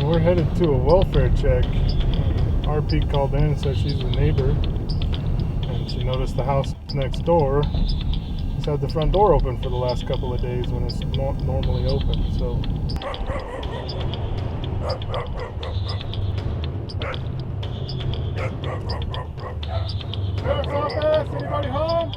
We're headed to a welfare check. RP called in and said she's a neighbor, and she noticed the house next door has had the front door open for the last couple of days when it's normally open. So sheriff's office, anybody home?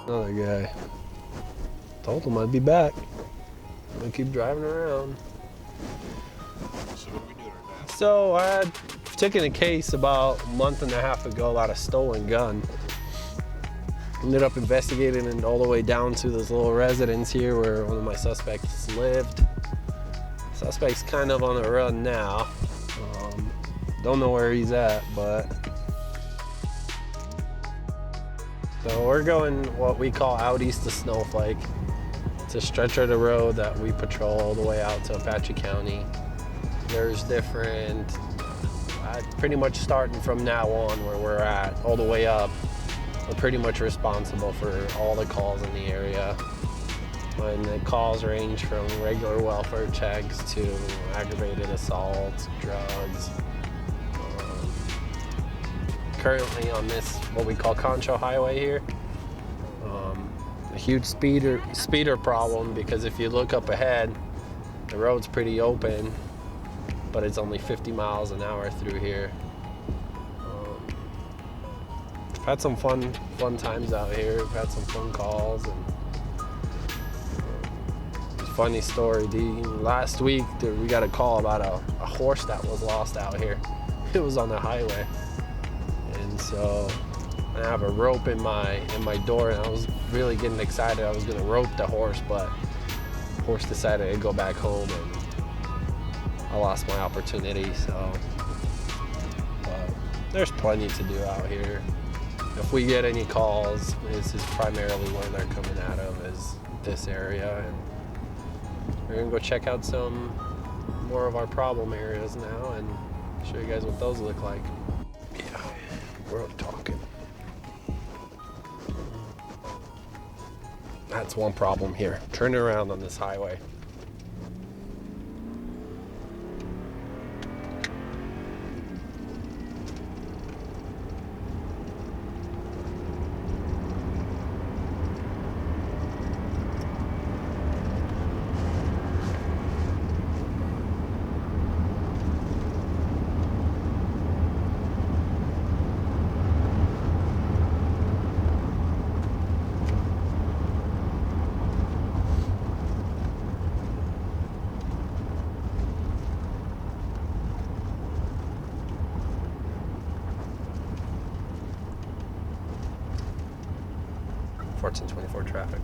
Another guy. Told him I'd be back. I'm gonna keep driving around. So what are we doing right now? So I had taken a case about a month and a half ago about a stolen gun. Ended up investigating it all the way down to this little residence here where one of my suspects lived. Suspect's kind of on the run now. Don't know where he's at, but so we're going what we call out east of Snowflake. It's a stretch of the road that we patrol all the way out to Apache County. There's different, pretty much starting from now on where we're at, all the way up, we're pretty much responsible for all the calls in the area. And the calls range from regular welfare checks to aggravated assaults, drugs. Currently on this, what we call Concho Highway here, a huge speeder problem because if you look up ahead, the road's pretty open, but it's only 50 miles an hour through here. We've had some fun times out here. We've had some fun calls and funny story. Last week we got a call about a horse that was lost out here. It was on the highway. And so I have a rope in my door and I was really getting excited. I was gonna rope the horse, but the horse decided to go back home and I lost my opportunity. So but there's plenty to do out here. If we get any calls, this is primarily where they're coming out of, is this area. And we're gonna go check out some more of our problem areas now and show you guys what those look like. Yeah. We're talking. That's one problem here. Turning around on this highway. Fortune 24 traffic.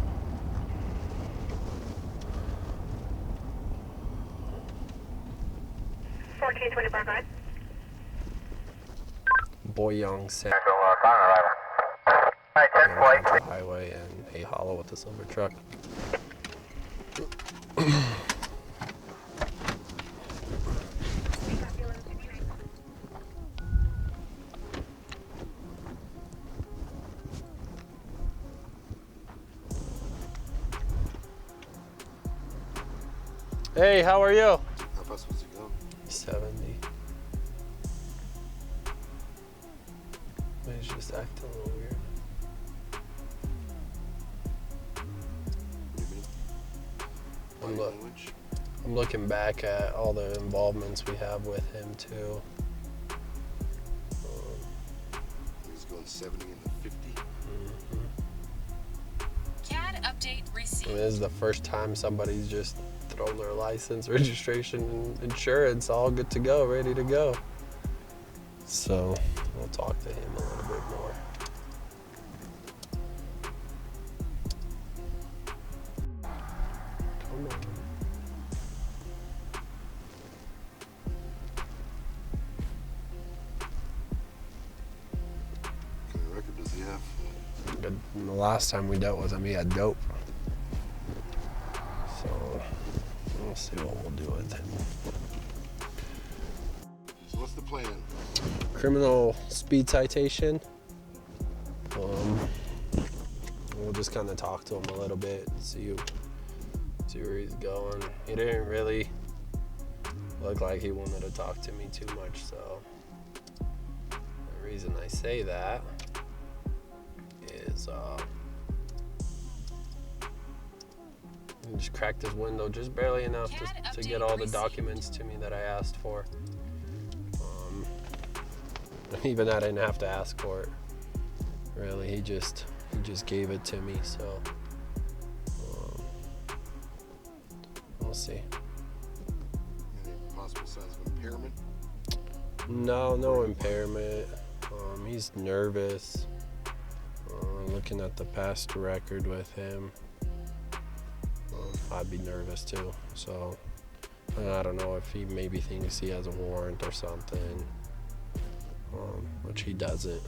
Boyong San Highway and A Hollow with the silver truck. Hey, how are you? How fast was it going? 70. He's just acting a little weird. What do you mean? I'm looking back at all the involvements we have with him too. He's going 70 and the 50. CAD update received. This is the first time somebody's just thrown their license, registration, and insurance all good to go, ready to go. So we'll talk to him a little bit more. Come on. What kind of record does he have? But the last time we dealt with him, he had dope. So we'll see what we'll do with him. So what's the plan? Criminal speed citation. We'll just kind of talk to him a little bit, see where he's going. He didn't really look like he wanted to talk to me too much, so the reason I say that is he just cracked his window just barely enough to get all the documents to me that I asked for. Even I didn't have to ask for it. Really, he just gave it to me. So we'll see. Any possible signs of impairment? No impairment. He's nervous. Looking at the past record with him, I'd be nervous too. So I don't know if he maybe thinks he has a warrant or something, which he doesn't.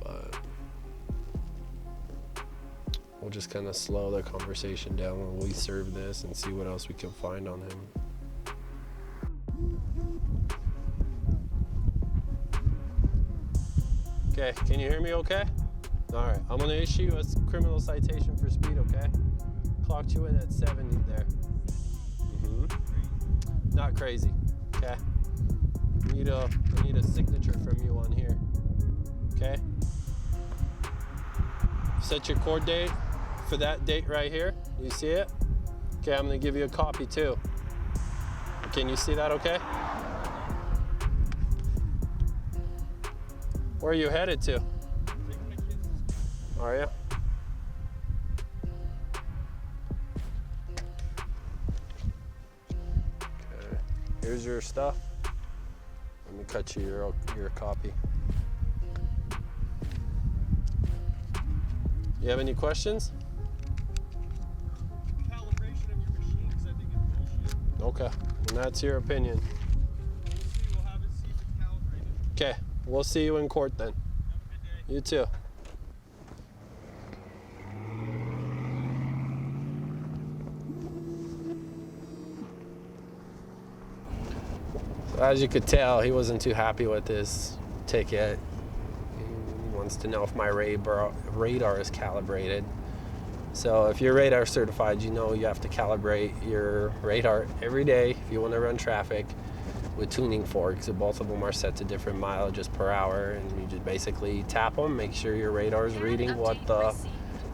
But we'll just kind of slow the conversation down when we serve this and see what else we can find on him. Okay, can you hear me okay? All right, I'm gonna issue you a criminal citation for speed, okay? Clocked you in at 70 there. Not crazy, okay? I need a signature from you on here, okay? Set your court date for that date right here. You see it? Okay, I'm gonna give you a copy too. Can you see that okay? Where are you headed to? Are you? Okay. Here's your stuff. Let me cut you your copy. You have any questions? Calibration of your machines, I think, is bullshit. Okay, and that's your opinion. We'll have it see if it's calibrated. Okay, we'll see you in court then. Have a good day. You too. As you could tell, he wasn't too happy with this ticket. He wants to know if my radar is calibrated. So if you're radar certified, you know you have to calibrate your radar every day if you want to run traffic with tuning forks. So both of them are set to different mileages per hour, and you just basically tap them, make sure your radar is reading what the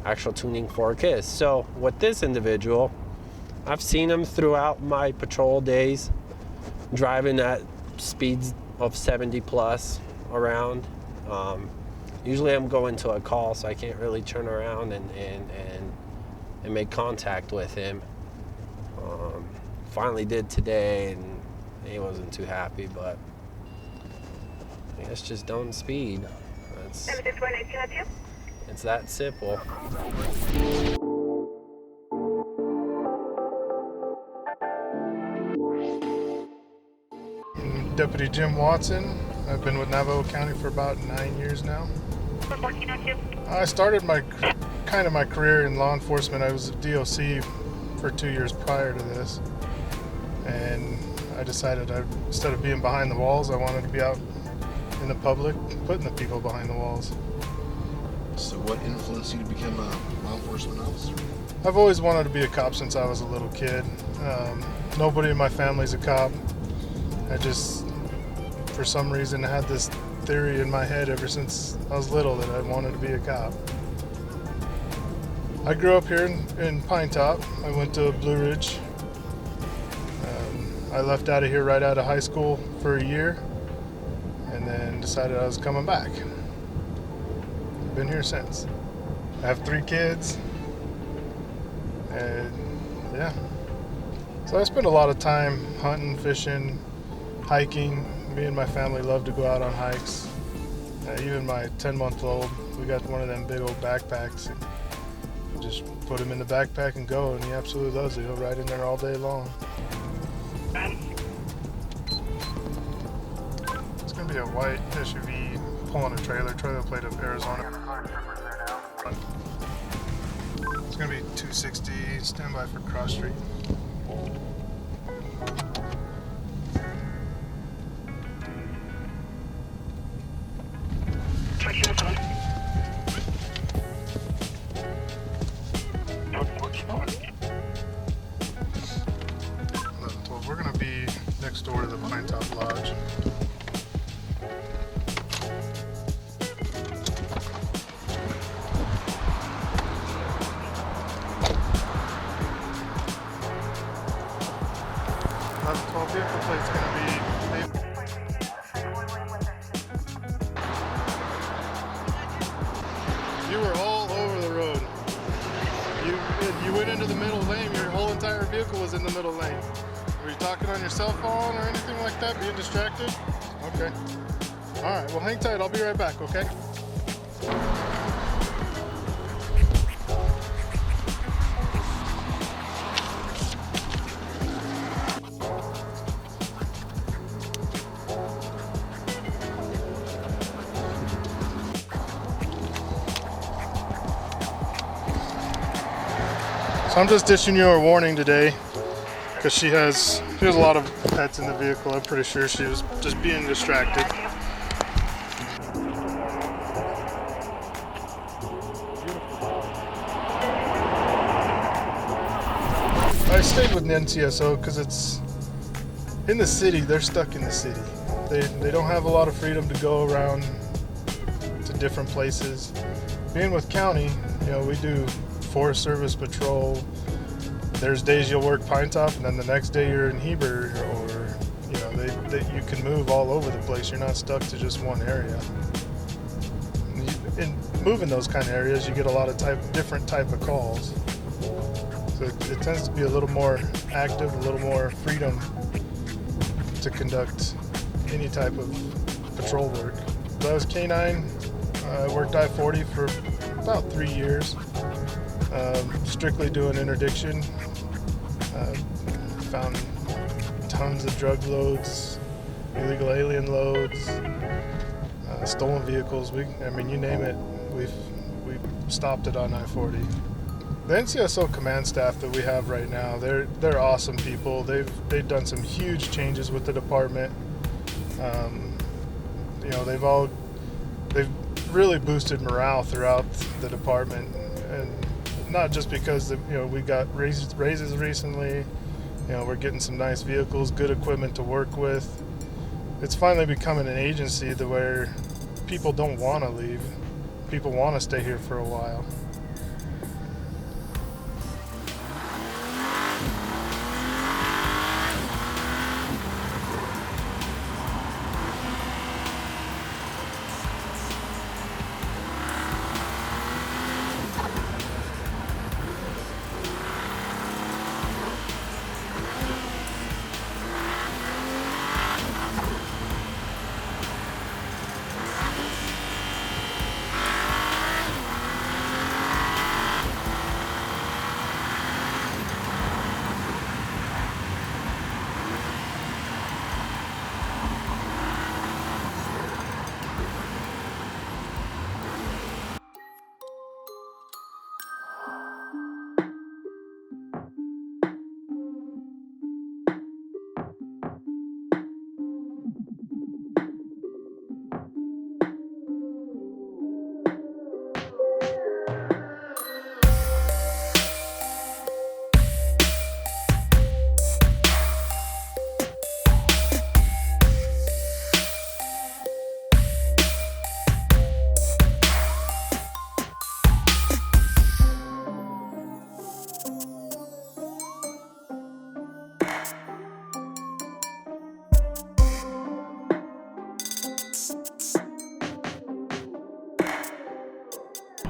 actual tuning fork is. So with this individual, I've seen him throughout my patrol days driving at speeds of 70 plus around. Usually I'm going to a call, so I can't really turn around and make contact with him. Finally did today, and he wasn't too happy, but I guess just don't speed. It's that simple. Deputy Jim Watson. I've been with Navajo County for about 9 years now. I started my career in law enforcement. I was a DOC for 2 years prior to this, and I decided instead of being behind the walls, I wanted to be out in the public, putting the people behind the walls. So what influenced you to become a law enforcement officer? I've always wanted to be a cop since I was a little kid. Nobody in my family's a cop. I just, for some reason, had this theory in my head ever since I was little that I wanted to be a cop. I grew up here in Pine Top. I went to Blue Ridge. I left out of here right out of high school for a year, and then decided I was coming back. I've been here since. I have 3 kids, and yeah. So I spend a lot of time hunting, fishing, hiking, Me and my family love to go out on hikes. Even my 10-month-old, we got one of them big old backpacks. And just put him in the backpack and go, and he absolutely loves it. He'll ride in there all day long. It's gonna be a white SUV pulling a trailer plate of Arizona. It's gonna be 260. Stand by for cross street. We're gonna be next door to the Pine Top Lodge. Vehicle plate's gonna be. You were all over the road. You went into the middle lane. Your whole entire vehicle was in the middle lane. Were you talking on your cell phone or anything like that? Being distracted? Okay. All right. Well, hang tight. I'll be right back. Okay. So I'm just dishing you a warning today because she has a lot of pets in the vehicle. I'm pretty sure she was just being distracted. I stayed with NCSO because it's in the city. They're stuck in the city. They don't have a lot of freedom to go around to different places. Being with county, we do Forest Service patrol. There's days you'll work Pine Top, and then the next day you're in Heber, or you can move all over the place. You're not stuck to just one area. In moving those kind of areas, you get a lot of different type of calls. So it tends to be a little more active, a little more freedom to conduct any type of patrol work. So I was K9. I worked I-40 for about 3 years. Strictly doing interdiction. Found tons of drug loads, illegal alien loads, stolen vehicles. You name it, we've stopped it on I-40. The NCSO command staff that we have right now, they're awesome people. They've done some huge changes with the department. They've really boosted morale throughout the department, and not just because we got raises recently. We're getting some nice vehicles, good equipment to work with. It's finally becoming an agency where people don't want to leave. People want to stay here for a while.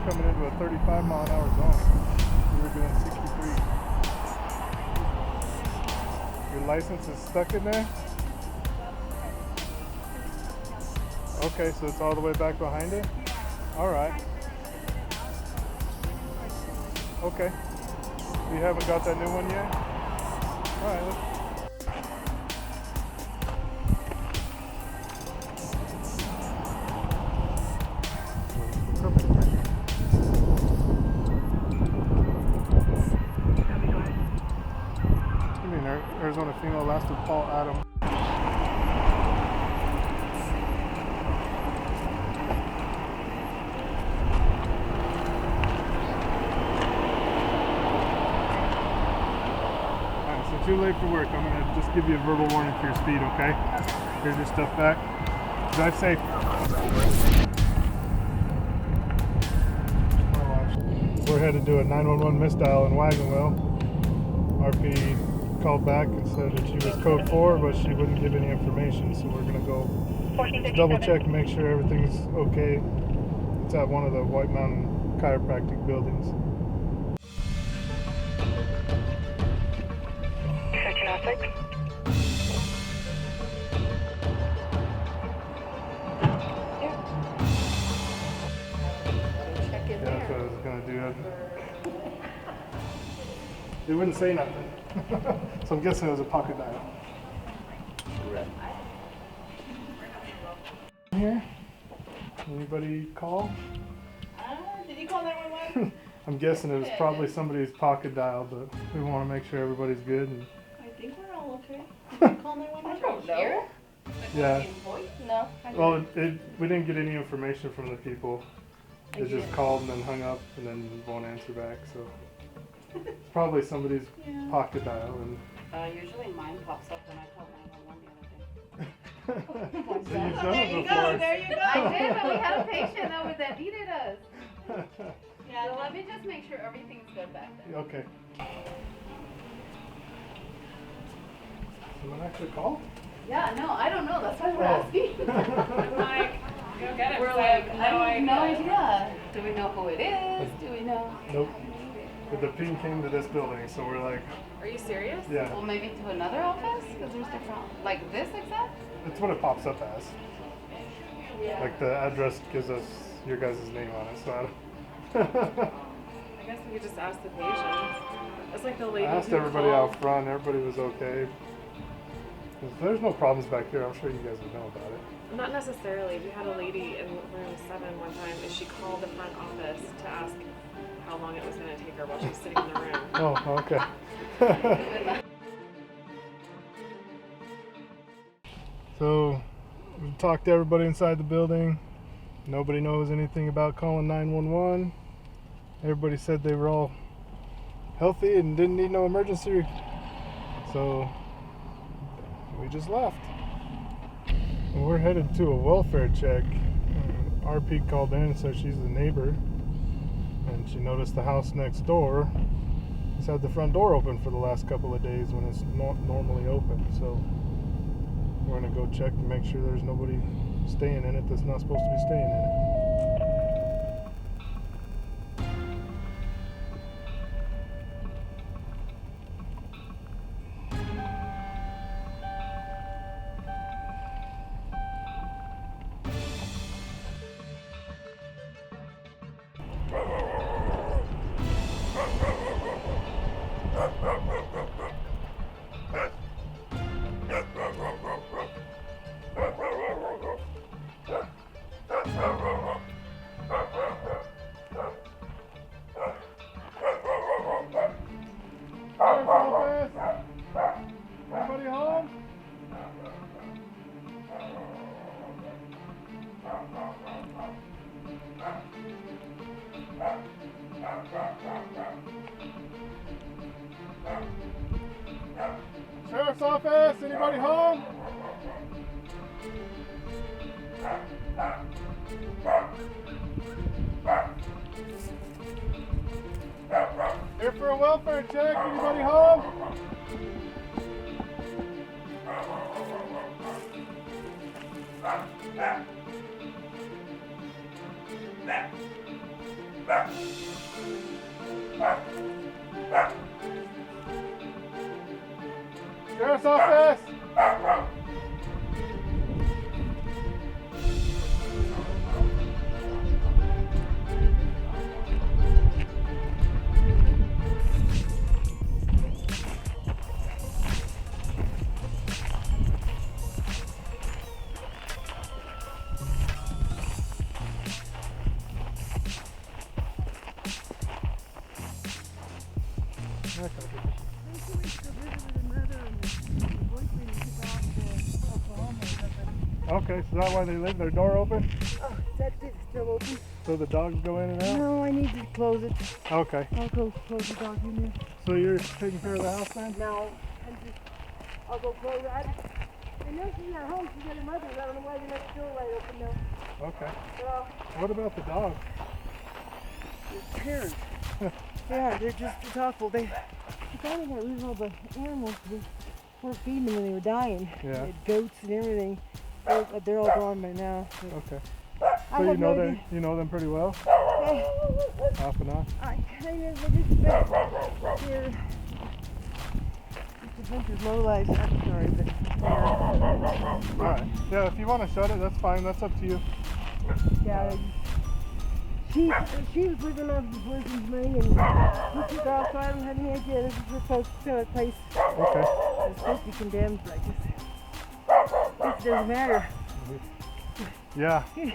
Coming into a 35-mile-an-hour zone. We were doing 63. Your license is stuck in there? Okay, so it's all the way back behind it? All right. Okay. You haven't got that new one yet? All right. You mean Arizona female last of Paul Adam? Too late for work. I'm gonna just give you a verbal warning for your speed, okay? Here's your stuff back. Drive safe. We're headed to a 911 misdial in Wagonville. RP called back and said that she was code 4, but she wouldn't give any information. So we're gonna go double check and make sure everything's okay. It's at one of the White Mountain chiropractic buildings. That's what I was gonna do. It wouldn't say nothing. So I'm guessing it was a pocket dial. Right. Here? Anybody call? Did you call 911? I'm guessing it was probably somebody's pocket dial, but we want to make sure everybody's good. And I think we're all okay. Did you call 911? I don't know. yeah. No. Well, we didn't get any information from the people. They just called and then hung up and then won't answer back. So it's probably somebody's pocket dial. And Usually mine pops up when I call 911 the other day. so you've done it before. There you go. I did, but we had a patient that needed us. Yeah, So let me just make sure everything's good back there. Okay. Someone actually called? Yeah, no, I don't know. That's why we're Oh. asking. I'm like, go get it. We're 'cause like, I I have have no idea. Do we know who it is? Do we know? Nope. But the ping came to this building, so we're like, Are you serious? yeah. Well, maybe to another office? Because there's different, like this exact? That's what it pops up as. Like the address gives us your guys' name on it, so I don't. I guess we could just ask the patients. It's like the lady I asked who everybody called. out front, everybody was okay. If there's no problems back here, I'm sure you guys would know about it. Not necessarily. We had a lady in room 7 one time, and she called the front office to ask how long it was going to take her while she was sitting in the room. Oh, okay. So, we talked to everybody inside the building. Nobody knows anything about calling 911. Everybody said they were all healthy and didn't need no emergency. So, we just left. And we're headed to a welfare check. RP called in and said she's the neighbor. And she noticed the house next door has had the front door open for the last couple of days when it's not normally open. So we're gonna go check to make sure there's nobody staying in it that's not supposed to be staying in it. Anybody home? Sheriff's office, anybody home? Here for a welfare check, anybody home? Sheriff's office! Okay, so that's why they leave their door open? Oh, that bit's still open. So the dogs go in and out? No, I need to close it. Okay. I'll go close the dog in there. So you're taking care of the house then? No, I'll go close it. I know she's not home. She's got her mother. I don't know why they left the door wide open now. Okay. Well, What about the dogs? the parents. Yeah, they're just awful. They finally got rid of all the animals. They weren't feeding them when they were dying. Yeah. They had goats and everything. They're all gone by now. So. Okay. I So have no idea. you know them pretty well? Off and on? I kind of, they're just a bunch of low lives. I'm sorry, but yeah. Alright. Yeah, if you want to shut it, that's fine. That's up to you. Yeah. She was living off the boyfriend's money and we took her off, so I don't have any idea. This is her supposed to place. Okay. It's supposed to be condemned, but it doesn't matter. Yeah. It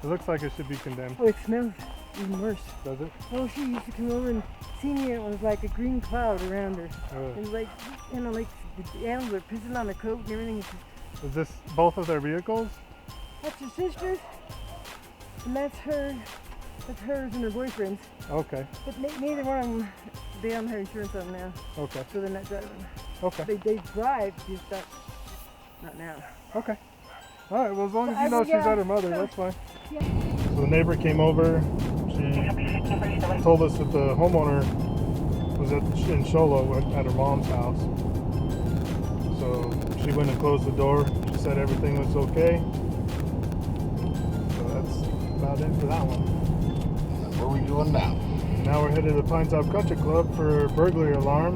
looks like it should be condemned. Oh, it smells even worse. Does it? Oh, she used to come over and see me, and it was like a green cloud around her. Ugh. And like, you know, like the animals are pissing on her coat and everything. Is this both of their vehicles? That's her sister's, and that's hers and her boyfriend's. Okay. But neither one of them, they don't have insurance on them now, Okay. so they're not driving. Okay. They drive, just not now. Okay. Alright, well as long as I you know will, she's yeah. at her mother, that's fine. Yeah. So the neighbor came over. She told us that the homeowner was in Sholo at her mom's house. So she went and closed the door. She said everything was okay. So that's about it for that one. What are we doing now? Now we're headed to Pine Top Country Club for a burglary alarm.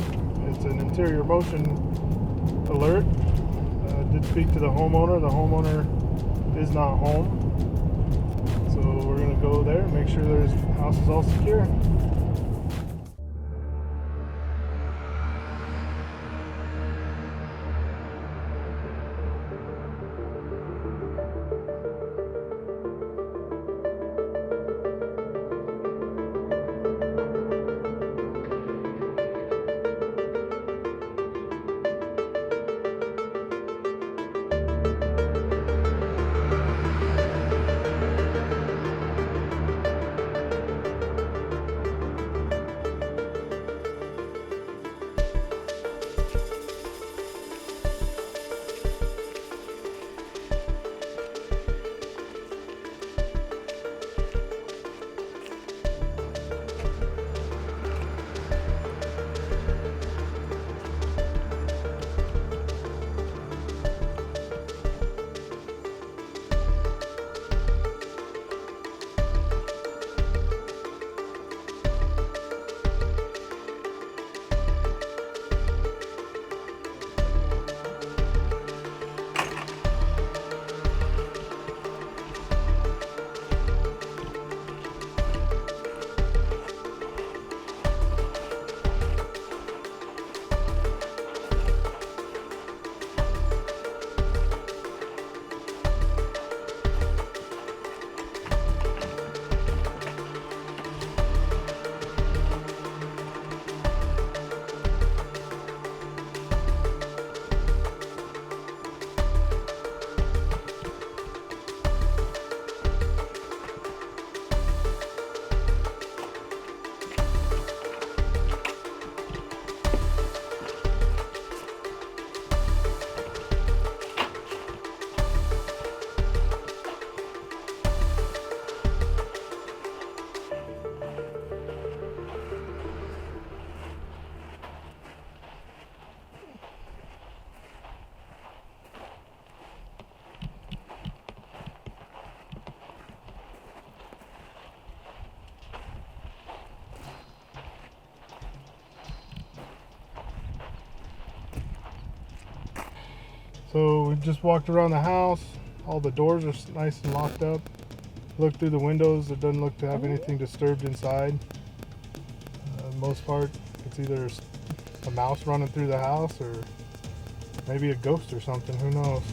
It's an interior motion alert. Did speak to the homeowner. The homeowner is not home. So we're gonna go there and make sure the house is all secure. So we just walked around the house. All the doors are nice and locked up. Looked through the windows. It doesn't look to have anything disturbed inside. Most part, it's either a mouse running through the house or maybe a ghost or something. Who knows?